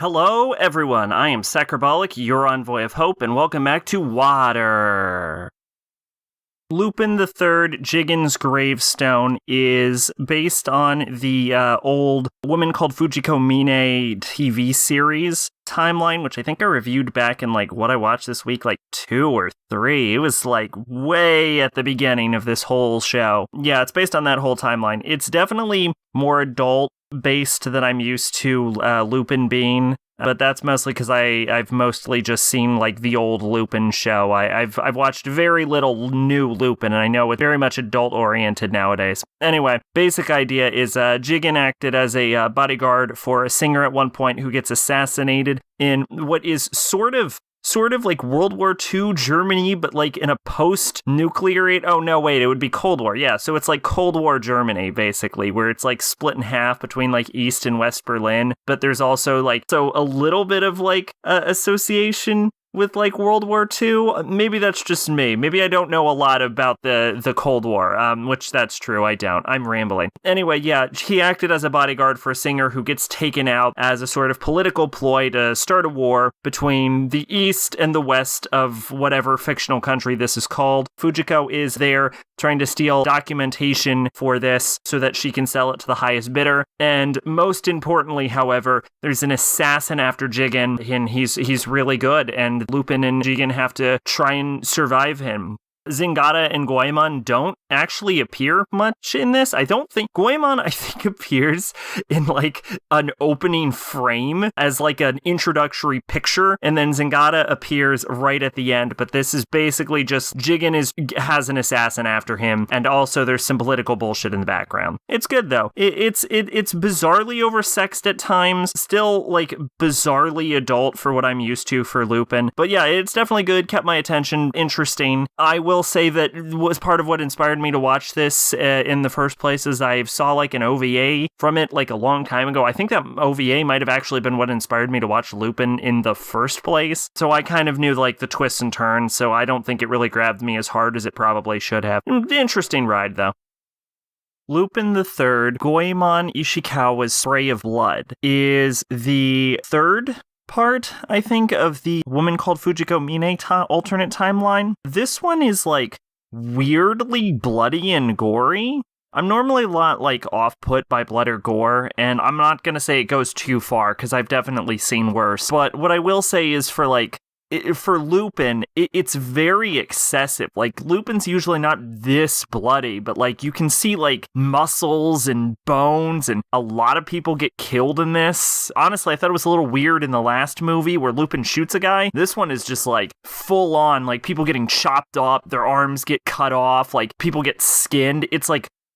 Hello, everyone. I am Sacrabolic, your envoy of hope, and welcome back to WIWR. Lupin III, Jigen's Gravestone, is based on the old Woman Called Fujiko Mine TV series timeline, which I think I reviewed back in, what I watched this week, 2 or 3. It was, way at the beginning of this whole show. Yeah, it's based on that whole timeline. It's definitely more adult-based than I'm used to Lupin being. But that's mostly because I've mostly just seen, the old Lupin show. I've watched very little new Lupin, and I know it's very much adult-oriented nowadays. Anyway, basic idea is Jigen acted as a bodyguard for a singer at one point who gets assassinated in what is sort of like World War II Germany, but in a post-nuclear age. Oh, no, wait, it would be Cold War. Yeah, so it's Cold War Germany, basically, where it's split in half between East and West Berlin. But there's also so a little bit of association with World War II. Maybe that's just me. Maybe I don't know a lot about the Cold War, which that's true. I don't. I'm rambling. Anyway, yeah, he acted as a bodyguard for a singer who gets taken out as a sort of political ploy to start a war between the East and the West of whatever fictional country this is called. Fujiko is there trying to steal documentation for this so that she can sell it to the highest bidder. And most importantly, however, there's an assassin after Jigen, and he's really good, and Lupin and Jigen have to try and survive him. Zingata and Goemon don't actually appear much in this. I don't think Goemon, appears in an opening frame as an introductory picture, and then Zingata appears right at the end. But this is basically just Jigen has an assassin after him, and also there's some political bullshit in the background. It's good though. It's bizarrely oversexed at times, still bizarrely adult for what I'm used to for Lupin. But yeah, it's definitely good. Kept my attention. Interesting. I will say that was part of what inspired me to watch this in the first place, is I saw an OVA from it a long time ago. I think that OVA might have actually been what inspired me to watch Lupin in the first place. So I kind of knew the twists and turns, so I don't think it really grabbed me as hard as it probably should have. Interesting ride though. Lupin III, Goemon Ishikawa's Spray of Blood, is the third part, I think, of the Woman Called Fujiko Mine alternate timeline. This one is weirdly bloody and gory. I'm normally a lot off-put by blood or gore, and I'm not gonna say it goes too far because I've definitely seen worse. But what I will say is for Lupin, it's very excessive. Lupin's usually not this bloody, but you can see muscles and bones, and a lot of people get killed in this. Honestly, I thought it was a little weird in the last movie where Lupin shoots a guy. This one is just full on, people getting chopped up, their arms get cut off, people get skinned. It's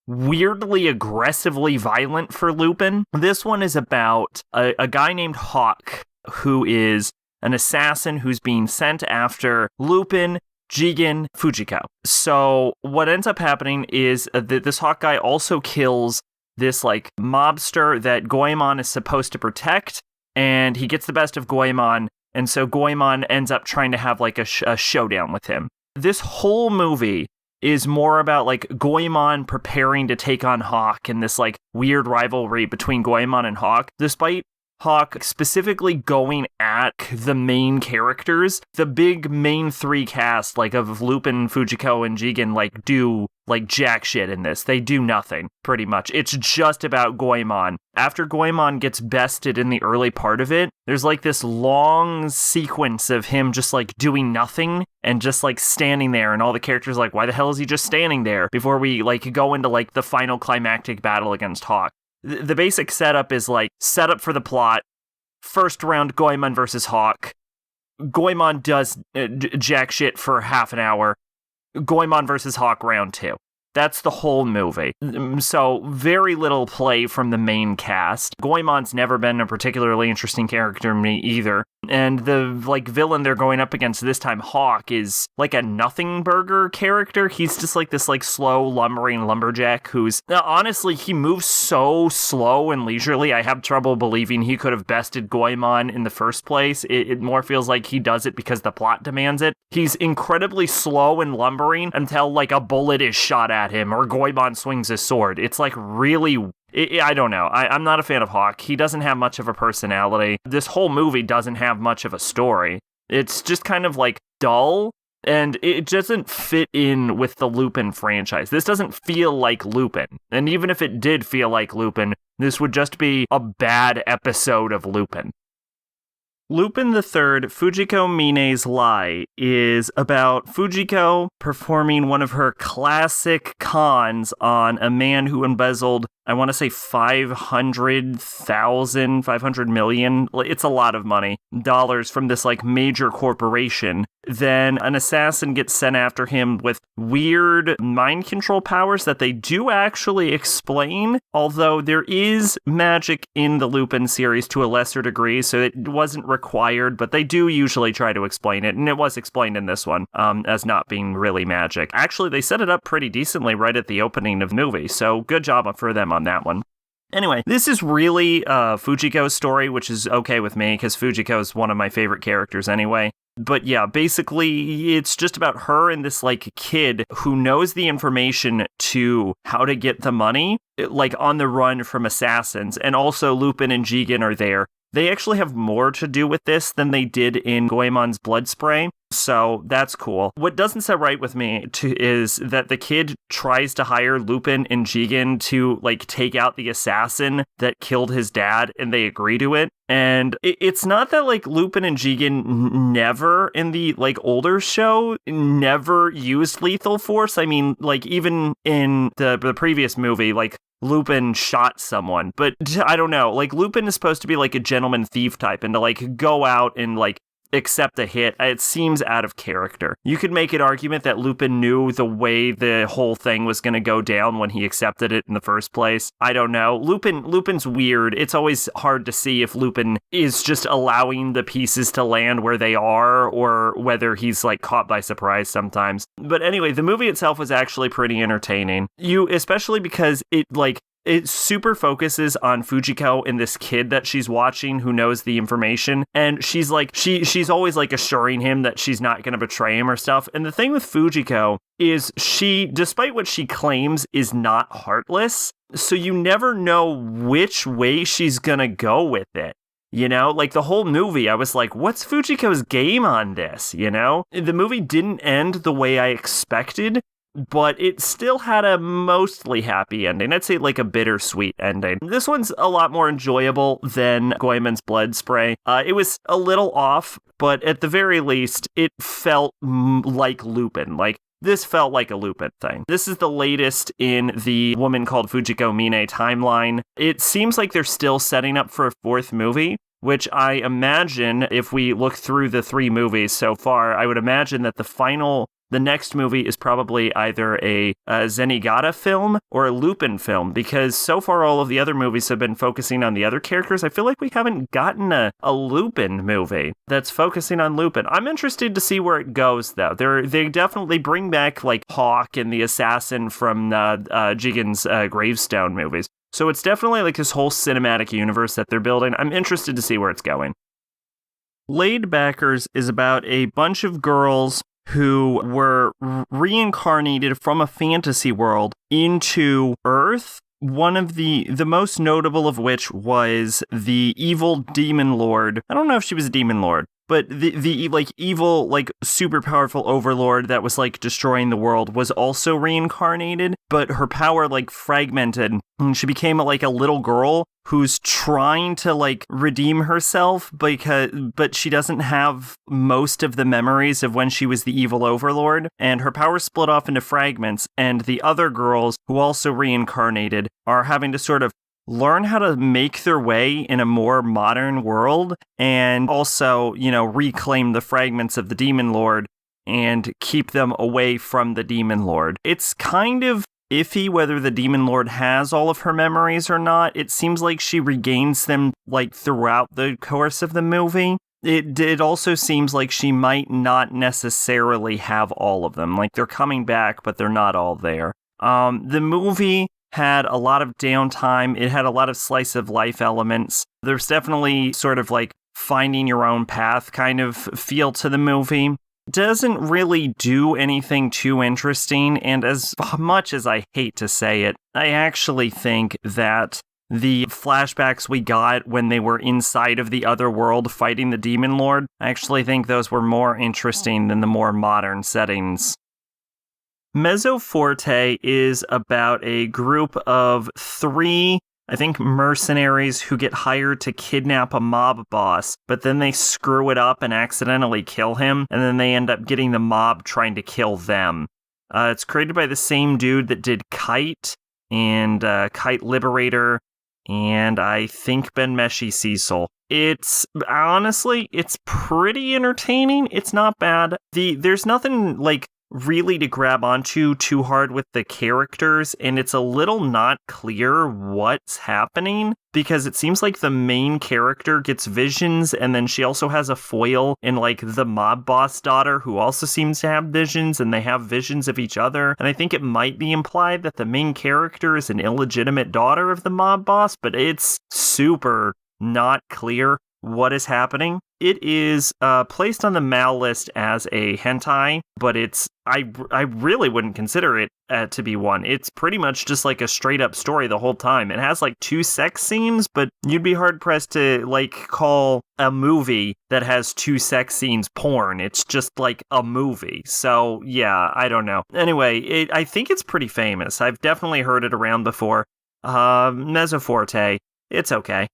weirdly aggressively violent for Lupin. This one is about a guy named Hawk, who is an assassin who's being sent after Lupin, Jigen, Fujiko. So what ends up happening is that this Hawk guy also kills this mobster that Goemon is supposed to protect, and he gets the best of Goemon, and so Goemon ends up trying to have a showdown with him. This whole movie is more about Goemon preparing to take on Hawk and this weird rivalry between Goemon and Hawk, despite Hawk specifically going at the main characters. The big main three cast, of Lupin, Fujiko, and Jigen, do, jack shit in this. They do nothing, pretty much. It's just about Goemon. After Goemon gets bested in the early part of it, there's, this long sequence of him just, doing nothing and just, standing there, and all the characters why the hell is he just standing there? Before we, go into, the final climactic battle against Hawk. The basic setup is setup for the plot. First round, Goemon versus Hawk. Goemon does jack shit for half an hour. Goemon versus Hawk round 2. That's the whole movie. So very little play from the main cast. Goemon's never been a particularly interesting character to me either. And the villain they're going up against this time, Hawk, is a nothing burger character. He's just this slow lumbering lumberjack who's honestly, he moves so slow and leisurely. I have trouble believing he could have bested Goemon in the first place. It more feels like he does it because the plot demands it. He's incredibly slow and lumbering until a bullet is shot at him or Goemon swings his sword. It's really I don't know. I'm not a fan of Hawk. He doesn't have much of a personality. This whole movie doesn't have much of a story. It's just kind of like dull, and it doesn't fit in with the Lupin franchise. This doesn't feel like Lupin. And even if it did feel like Lupin, this would just be a bad episode of Lupin. Lupin III, Fujiko Mine's Lie, is about Fujiko performing one of her classic cons on a man who embezzled, I want to say 500 million, it's a lot of money, dollars from this like major corporation. Then an assassin gets sent after him with weird mind control powers that they do actually explain, although there is magic in the Lupin series to a lesser degree, so it wasn't required, but they do usually try to explain it, and it was explained in this one as not being really magic. Actually, they set it up pretty decently right at the opening of the movie, so good job for them on that one. Anyway, this is really Fujiko's story, which is okay with me, because Fujiko is one of my favorite characters anyway. But yeah, basically, it's just about her and this, like, kid who knows the information to how to get the money, like, on the run from assassins. And also, Lupin and Jigen are there. They actually have more to do with this than they did in Goemon's Blood Spray, so that's cool. What doesn't set right with me is that the kid tries to hire Lupin and Jigen to, like, take out the assassin that killed his dad, and they agree to it. And it's not that, like, Lupin and Jigen never, in the, like, older show, never used lethal force. I mean, like, even in the previous movie, like, Lupin shot someone, but I don't know, like, Lupin is supposed to be, like, a gentleman thief type, and to, like, go out and, like, accept a hit, it seems out of character. You could make an argument that Lupin knew the way the whole thing was going to go down when he accepted it in the first place. I don't know. Lupin's weird. It's always hard to see if Lupin is just allowing the pieces to land where they are, or whether he's, like, caught by surprise sometimes. But anyway, the movie itself was actually pretty entertaining. Especially because it super focuses on Fujiko and this kid that she's watching who knows the information. And she's like, she's always like assuring him that she's not going to betray him or stuff. And the thing with Fujiko is she, despite what she claims, is not heartless. So you never know which way she's going to go with it. You know, like the whole movie, I was like, what's Fujiko's game on this? You know, the movie didn't end the way I expected, but it still had a mostly happy ending. I'd say like a bittersweet ending. This one's a lot more enjoyable than Goemon's Blood Spray. It was a little off, but at the very least, it felt like Lupin. Like, this felt like a Lupin thing. This is the latest in the Woman Called Fujiko Mine timeline. It seems like they're still setting up for a fourth movie, which I imagine, if we look through the 3 movies so far, I would imagine that the next movie is probably either a Zenigata film or a Lupin film, because so far all of the other movies have been focusing on the other characters. I feel like we haven't gotten a Lupin movie that's focusing on Lupin. I'm interested to see where it goes, though. They definitely bring back, like, Hawk and the assassin from Jigen's Gravestone movies. So it's definitely like this whole cinematic universe that they're building. I'm interested to see where it's going. Laidbackers is about a bunch of girls who were reincarnated from a fantasy world into Earth. One of the most notable of which was the evil demon lord. I don't know if she was a demon lord, but the like evil, like super powerful overlord that was like destroying the world was also reincarnated, but her power like fragmented, and she became like a little girl who's trying to like redeem herself, but she doesn't have most of the memories of when she was the evil overlord, and her power split off into fragments, and the other girls who also reincarnated are having to sort of learn how to make their way in a more modern world, and also, you know, reclaim the fragments of the Demon Lord and keep them away from the Demon Lord. It's kind of iffy whether the Demon Lord has all of her memories or not. It seems like she regains them, like, throughout the course of the movie. It also seems like she might not necessarily have all of them. Like, they're coming back, but they're not all there. The movie had a lot of downtime. It had a lot of slice of life elements. There's definitely sort of like finding your own path kind of feel to the movie. doesn't really do anything too interesting, and as much as I hate to say it, I actually think that the flashbacks we got when they were inside of the other world fighting the Demon Lord, I actually think those were more interesting than the more modern settings. Mezzo Forte is about a group of 3, I think, mercenaries who get hired to kidnap a mob boss, but then they screw it up and accidentally kill him, and then they end up getting the mob trying to kill them. It's created by the same dude that did Kite and Kite Liberator, and I think Benmeshi Cecil. It's pretty entertaining. It's not bad. There's nothing really to grab onto too hard with the characters, and it's a little not clear what's happening, because it seems like the main character gets visions, and then she also has a foil in the mob boss daughter, who also seems to have visions, and they have visions of each other, and I think it might be implied that the main character is an illegitimate daughter of the mob boss, but it's super not clear what is happening. It is placed on the MAL list as a hentai, but I really wouldn't consider it to be one. It's pretty much just a straight up story the whole time. It has 2 sex scenes, but you'd be hard pressed to call a movie that has 2 sex scenes porn. It's just a movie. So yeah, I don't know. Anyway, I think it's pretty famous. I've definitely heard it around before. Mezzo Forte, it's okay.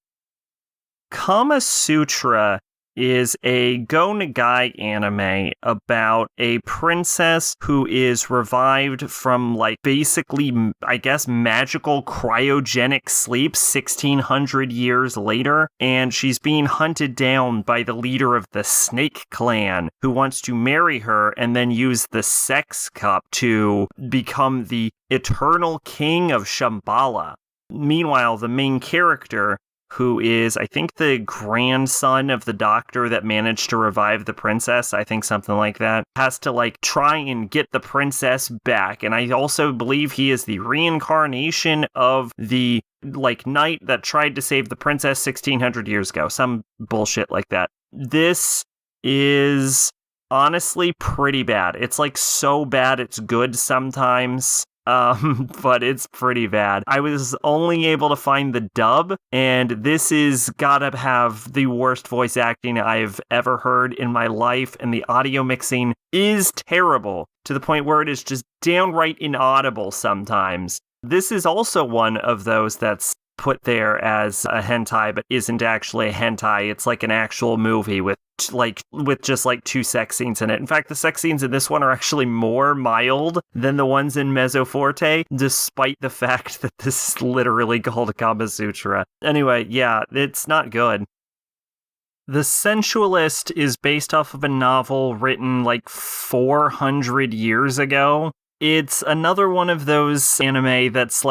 Kamasutra is a Go Nagai anime about a princess who is revived from basically, I guess, magical cryogenic sleep 1600 years later, and she's being hunted down by the leader of the Snake Clan, who wants to marry her and then use the sex cup to become the eternal king of Shambhala. Meanwhile, the main character, who is, I think, the grandson of the doctor that managed to revive the princess, I think something like that, has to, try and get the princess back. And I also believe he is the reincarnation of the, knight that tried to save the princess 1600 years ago. Some bullshit like that. This is honestly pretty bad. It's, so bad it's good sometimes. But it's pretty bad. I was only able to find the dub, and this is gotta have the worst voice acting I've ever heard in my life, and the audio mixing is terrible, to the point where it is just downright inaudible sometimes. This is also one of those that's put there as a hentai, but isn't actually a hentai. It's an actual movie with just 2 sex scenes in it. In fact, the sex scenes in this one are actually more mild than the ones in Mezzo Forte, despite the fact that this is literally called Kamasutra. Anyway, yeah, it's not good. The Sensualist is based off of a novel written 400 years ago. It's another one of those anime that's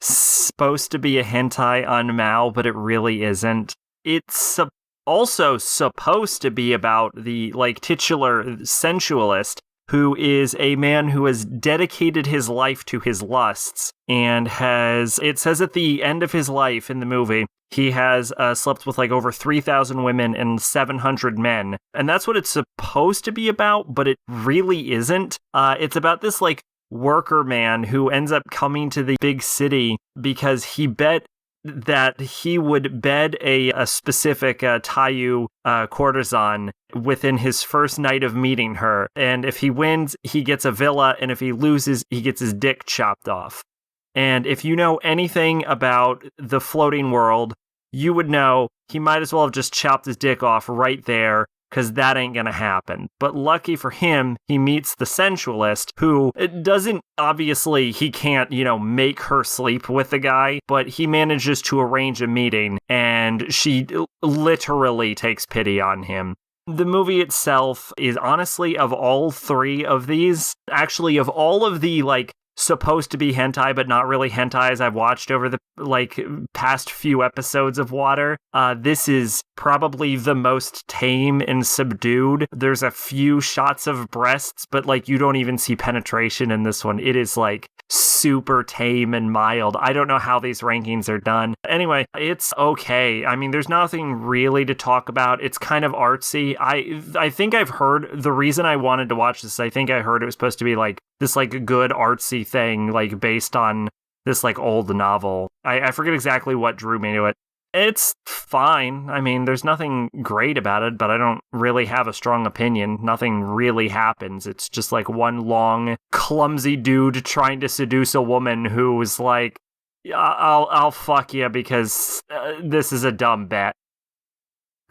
supposed to be a hentai on Mao, but it really isn't. It's also supposed to be about the titular sensualist, who is a man who has dedicated his life to his lusts, and it says at the end of his life in the movie, he has slept with over 3,000 women and 700 men. And that's what it's supposed to be about, but it really isn't. It's about this worker man who ends up coming to the big city because he bet that he would bed a specific Taiyu courtesan within his first night of meeting her. And if he wins, he gets a villa, and if he loses, he gets his dick chopped off. And if you know anything about the floating world, you would know he might as well have just chopped his dick off right there, because that ain't gonna happen. But lucky for him, he meets the sensualist, who he can't, make her sleep with the guy, but he manages to arrange a meeting, and she literally takes pity on him. The movie itself is honestly, of all 3 of these, actually of all of the, supposed to be hentai, but not really hentais I've watched over the past few episodes of WIWR, this is probably the most tame and subdued. There's a few shots of breasts, but you don't even see penetration in this one. It is super tame and mild. I don't know how these rankings are done. Anyway, it's okay. I mean, there's nothing really to talk about. It's kind of artsy. I think I've heard, the reason I wanted to watch this, I think I heard it was supposed to be like this like good artsy thing, like based on this like old novel. I forget exactly what drew me to it. It's fine. I mean, there's nothing great about it, but I don't really have a strong opinion. Nothing really happens. It's just like one long, clumsy dude trying to seduce a woman who's like, I'll fuck you because this is a dumb bet.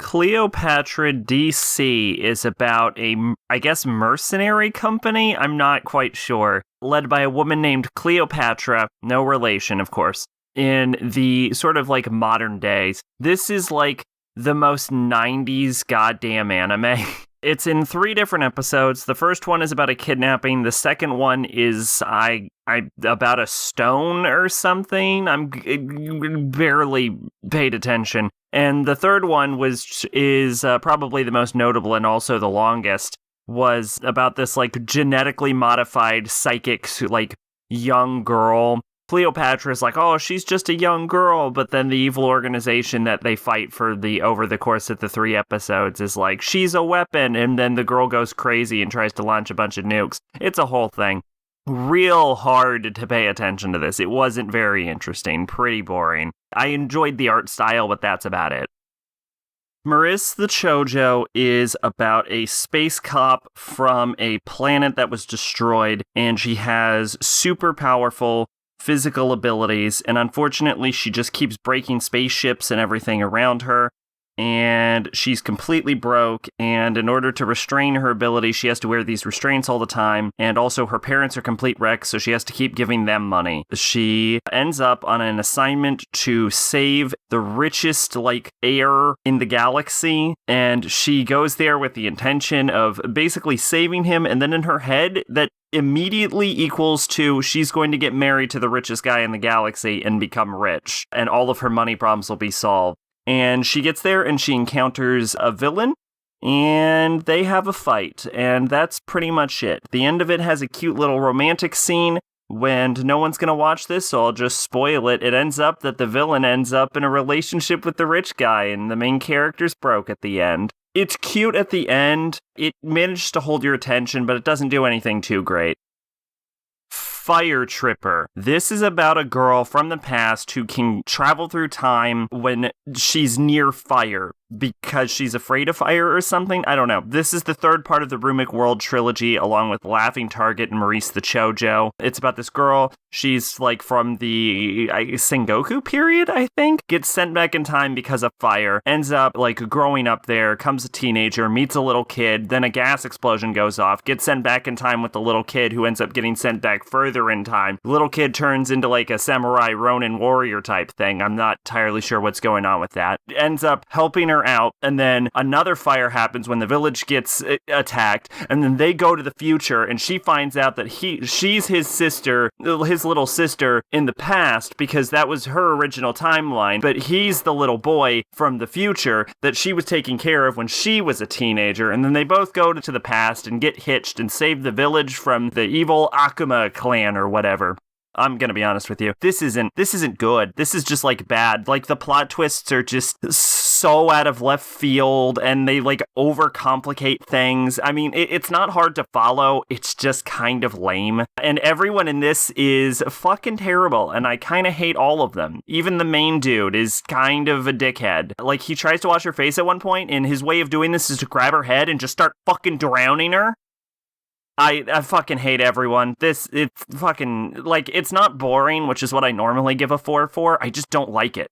Cleopatra D.C. is about a, I guess, mercenary company? I'm not quite sure. Led by a woman named Cleopatra, no relation, of course. In the sort of like modern days. This is like the most 90s goddamn anime. It's in 3 different episodes. The first one is about a kidnapping. The second one is about a stone or something. I'm barely paid attention. And the third one is probably the most notable and also the longest. Was about this like genetically modified psychic like young girl. Cleopatra's like, oh, she's just a young girl, but then the evil organization that they fight for over the course of the 3 episodes is like, she's a weapon, and then the girl goes crazy and tries to launch a bunch of nukes. It's a whole thing. Real hard to pay attention to this. It wasn't very interesting, pretty boring. I enjoyed the art style, but that's about it. Maris the Chojo is about a space cop from a planet that was destroyed, and she has super powerful physical abilities, and unfortunately she just keeps breaking spaceships and everything around her, and she's completely broke, and in order to restrain her ability, she has to wear these restraints all the time, and also her parents are complete wrecks, so she has to keep giving them money. She ends up on an assignment to save the richest, like, heir in the galaxy, and she goes there with the intention of basically saving him, and then in her head, that immediately equals to she's going to get married to the richest guy in the galaxy and become rich, and all of her money problems will be solved. And she gets there and she encounters a villain, and they have a fight, and that's pretty much it. The end of it has a cute little romantic scene, when no one's going to watch this, so I'll just spoil it. It ends up that the villain ends up in a relationship with the rich guy, and the main character's broke at the end. It's cute at the end. It manages to hold your attention, but it doesn't do anything too great. Fire Tripper. This is about a girl from the past who can travel through time when she's near fire because she's afraid of fire or something. I don't know. This is the 3rd part of the Rumic World trilogy, along with Laughing Target and Maurice the Chojo. It's about this girl. She's like from the Sengoku period, I think. Gets sent back in time because of fire. Ends up like growing up there, comes a teenager, meets a little kid, then a gas explosion goes off, gets sent back in time with the little kid who ends up getting sent back further in time. The little kid turns into like a samurai Ronin warrior type thing. I'm not entirely sure what's going on with that. Ends up helping her out, and then another fire happens when the village gets attacked, and then they go to the future, and she finds out that she's his sister, his little sister in the past, because that was her original timeline, but he's the little boy from the future that she was taking care of when she was a teenager, and then they both go to the past and get hitched and save the village from the evil Akuma clan or whatever. I'm gonna be honest with you. This isn't good. This is just like bad. Like the plot twists are just so out of left field, and they like overcomplicate things. I mean, it's not hard to follow. It's just kind of lame. And everyone in this is fucking terrible, and I kind of hate all of them. Even the main dude is kind of a dickhead. Like he tries to wash her face at one point, and his way of doing this is to grab her head and just start fucking drowning her. I fucking hate everyone. It's fucking, like, it's not boring, which is what I normally give a 4 for. I just don't like it.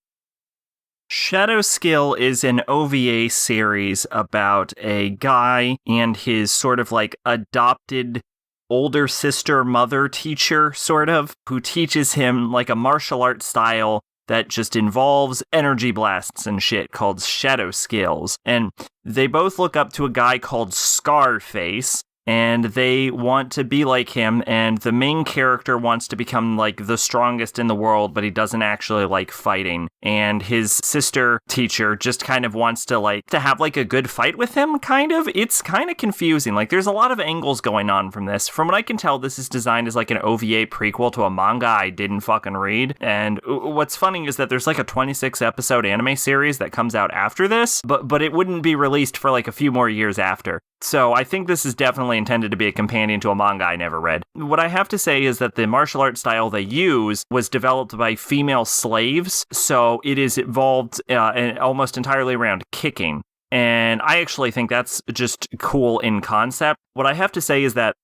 Shadow Skill is an OVA series about a guy and his sort of, like, adopted older sister mother teacher, sort of, who teaches him, like, a martial arts style that just involves energy blasts and shit called Shadow Skills. And they both look up to a guy called Scarface, and they want to be like him, and the main character wants to become like the strongest in the world, but he doesn't actually like fighting. And his sister teacher just kind of wants to have like a good fight with him, kind of. It's kind of confusing. Like, there's a lot of angles going on from this. From what I can tell, this is designed as like an OVA prequel to a manga I didn't fucking read. And what's funny is that there's like a 26 episode anime series that comes out after this, but it wouldn't be released for like a few more years after. So I think this is definitely intended to be a companion to a manga I never read. What I have to say is that the martial art style they use was developed by female slaves, so it is evolved almost entirely around kicking. And I actually think that's just cool in concept. What I have to say is that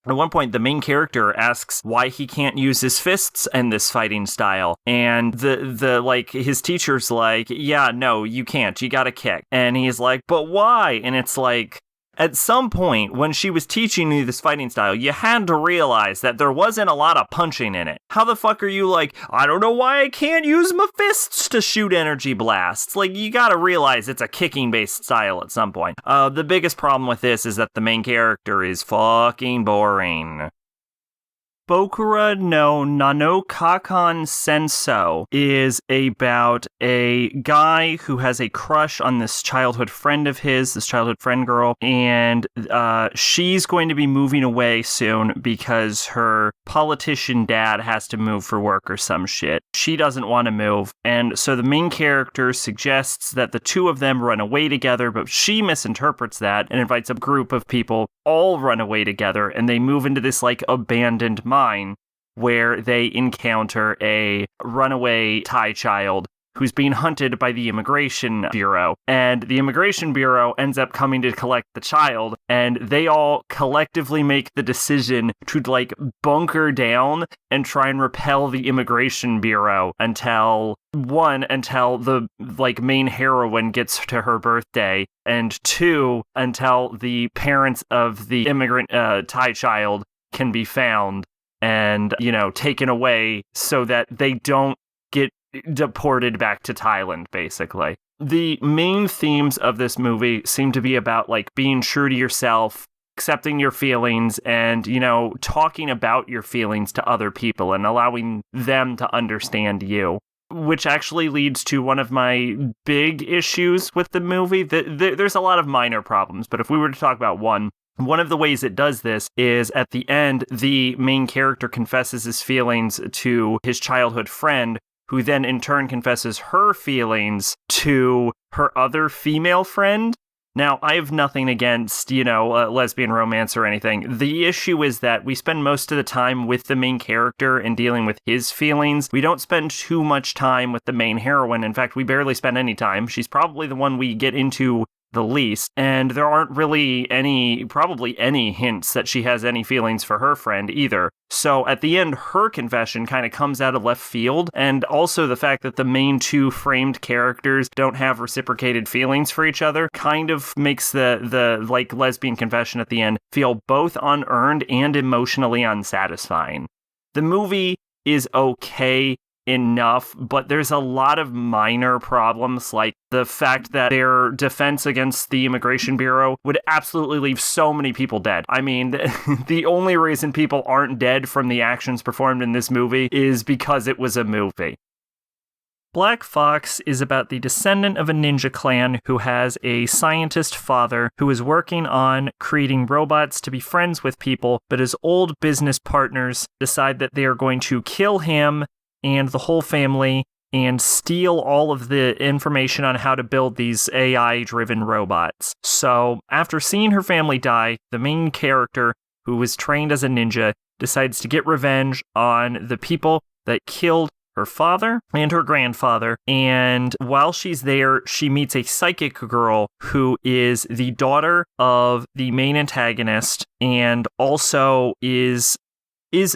at one point, the main character asks why he can't use his fists in this fighting style. And his teacher's like, yeah, no, you can't. You gotta kick. And he's like, but why? And it's like, at some point, when she was teaching you this fighting style, you had to realize that there wasn't a lot of punching in it. How the fuck are you like, I don't know why I can't use my fists to shoot energy blasts? Like, you gotta realize it's a kicking-based style at some point. The biggest problem with this is that the main character is fucking boring. Bokura no Nanokakan Sensou is about a guy who has a crush on this childhood friend of his, this childhood friend girl, and she's going to be moving away soon because her politician dad has to move for work or some shit. She doesn't want to move, and so the main character suggests that the two of them run away together, but she misinterprets that and invites a group of people all run away together, and they move into this like abandoned mine where they encounter a runaway Thai child who's being hunted by the Immigration Bureau. And the Immigration Bureau ends up coming to collect the child, and they all collectively make the decision to like bunker down and try and repel the Immigration Bureau until the like main heroine gets to her birthday, and 2, until the parents of the immigrant Thai child can be found and, taken away so that they don't get deported back to Thailand, basically. The main themes of this movie seem to be about, like, being true to yourself, accepting your feelings, and, talking about your feelings to other people and allowing them to understand you. Which actually leads to one of my big issues with the movie. There's a lot of minor problems, but if we were to talk about one of the ways it does this is at the end, the main character confesses his feelings to his childhood friend, who then in turn confesses her feelings to her other female friend. Now, I have nothing against, lesbian romance or anything. The issue is that we spend most of the time with the main character and dealing with his feelings. We don't spend too much time with the main heroine. In fact, we barely spend any time. She's probably the one we get into the least, and there aren't really probably any hints that she has any feelings for her friend either. So at the end, her confession kind of comes out of left field, and also the fact that the main two framed characters don't have reciprocated feelings for each other kind of makes the like lesbian confession at the end feel both unearned and emotionally unsatisfying. The movie is okay enough, but there's a lot of minor problems, like the fact that their defense against the Immigration Bureau would absolutely leave so many people dead. I mean, the only reason people aren't dead from the actions performed in this movie is because it was a movie. Black Fox is about the descendant of a ninja clan who has a scientist father who is working on creating robots to be friends with people, but his old business partners decide that they are going to kill him and the whole family and steal all of the information on how to build these AI-driven robots. So, after seeing her family die, the main character, who was trained as a ninja, decides to get revenge on the people that killed her father and her grandfather, and while she's there, she meets a psychic girl who is the daughter of the main antagonist and also is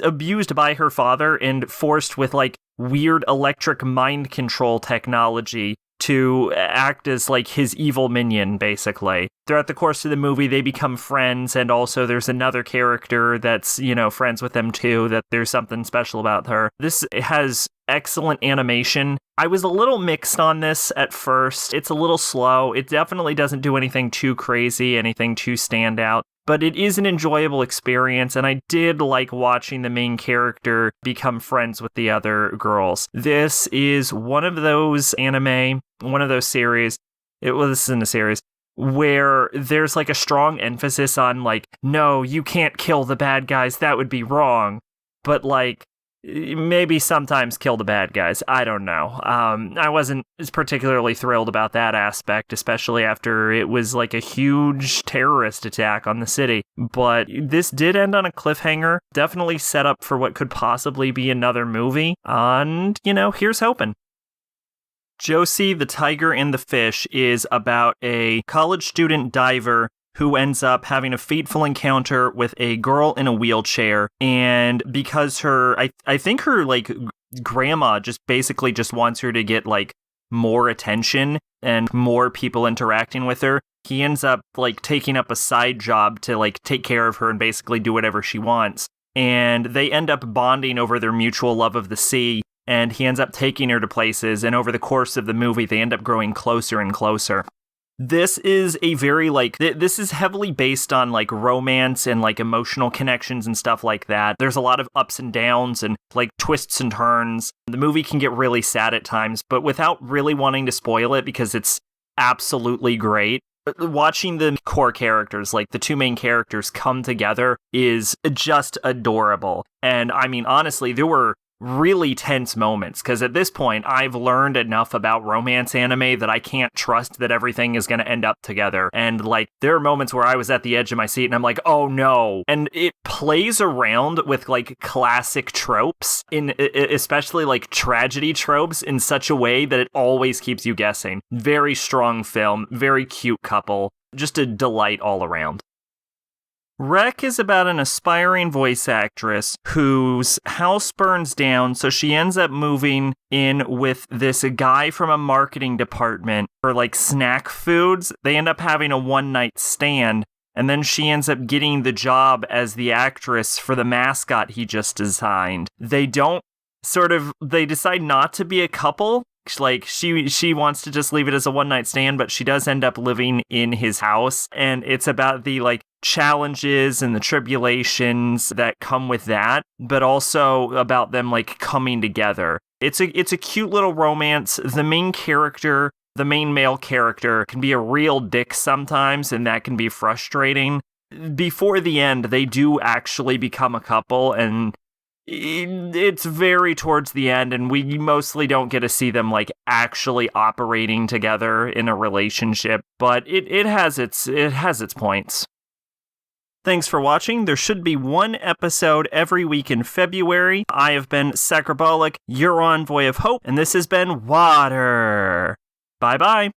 abused by her father and forced with like weird electric mind control technology to act as like his evil minion, basically. Throughout the course of the movie, they become friends, and also there's another character that's, friends with them too, that there's something special about her. This has excellent animation I was a little mixed on this at first. It's a little slow. It definitely doesn't do anything too crazy, anything too standout, but it is an enjoyable experience, and I did like watching the main character become friends with the other girls. This is one of those anime, one of those series, this isn't a series, where there's like a strong emphasis on like, no, you can't kill the bad guys, that would be wrong, but like, maybe sometimes kill the bad guys. I don't know. I wasn't particularly thrilled about that aspect, especially after it was like a huge terrorist attack on the city. But this did end on a cliffhanger. Definitely set up for what could possibly be another movie. And, here's hoping. Josee, the Tiger and the Fish is about a college student diver who ends up having a fateful encounter with a girl in a wheelchair, and because I think her, like, grandma just basically just wants her to get, like, more attention and more people interacting with her, he ends up, like, taking up a side job to, like, take care of her and basically do whatever she wants, and they end up bonding over their mutual love of the sea, and he ends up taking her to places, and over the course of the movie, they end up growing closer and closer. This is a very, like, this is heavily based on, like, romance and, like, emotional connections and stuff like that. There's a lot of ups and downs and, like, twists and turns. The movie can get really sad at times, but without really wanting to spoil it because it's absolutely great, watching the core characters, like, the two main characters come together is just adorable. And, I mean, honestly, there were really tense moments, because at this point I've learned enough about romance anime that I can't trust that everything is going to end up together, and like there are moments where I was at the edge of my seat and I'm like, oh no. And it plays around with like classic tropes, in especially like tragedy tropes, in such a way that it always keeps you guessing. Very strong film, very cute couple, just a delight all around. Rec is about an aspiring voice actress whose house burns down, so she ends up moving in with this guy from a marketing department for like snack foods. They end up having a one-night stand, and then she ends up getting the job as the actress for the mascot he just designed. They decide not to be a couple. Like, she wants to just leave it as a one-night stand, but she does end up living in his house, and it's about the, like, challenges and the tribulations that come with that, but also about them, like, coming together. It's a cute little romance. The main male character, can be a real dick sometimes, and that can be frustrating. Before the end, they do actually become a couple, and it's very towards the end, and we mostly don't get to see them like actually operating together in a relationship, but it has its points. Thanks for watching. There should be one episode every week in February. I have been Sakrabolic, your envoy of hope, and this has been WIWR. Bye-bye.